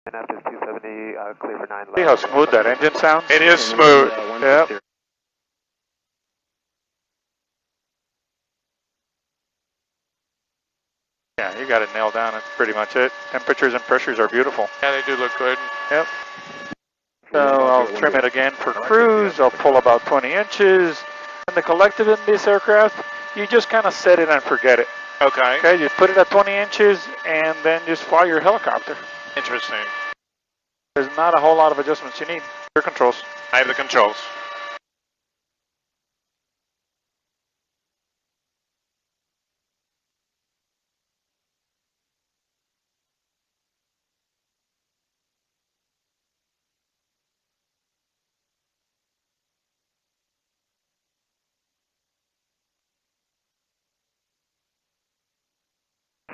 NF is 270, clear for 9 left. See how smooth that engine sounds? It is smooth. Yep. Yeah, you got it nailed down. That's pretty much it. Temperatures and pressures are beautiful. Yeah, they do look good. Yep. So I'll trim it again for cruise. I'll pull about 20 inches. And the collective in this aircraft, you just kind of set it and forget it. Okay. Okay, you put it at 20 inches and then just fly your helicopter. Interesting. There's not a whole lot of adjustments you need. Your controls. I have the controls.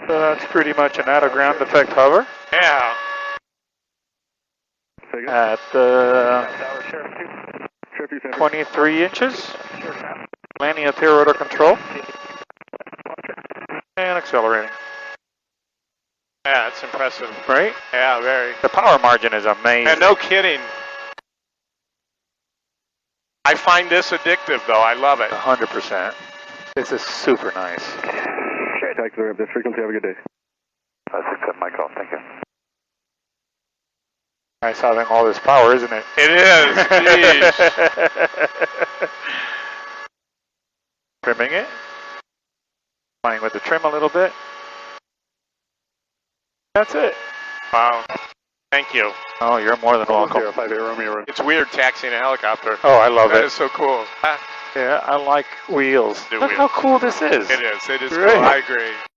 So that's pretty much an out-of-ground effect hover. Yeah. At 23 inches. Landing at tail rotor control. And accelerating. Yeah, it's impressive. Right? Yeah, very. The power margin is amazing. And no kidding. I find this addictive, though. I love it. 100%. This is super nice. Okay, taxi up this frequency. Have a good day. 567, my call. Thank you. Nice having all this power, isn't it? It is. Jeez. Trimming it. Playing with the trim a little bit. That's it. Wow. Thank you. Oh, you're more than welcome. 058 Romeo. It's weird taxiing a helicopter. Oh, I love That it. is so cool. Yeah, I like wheels. The Look wheels. how cool this is. It is. It is Right. cool. I agree.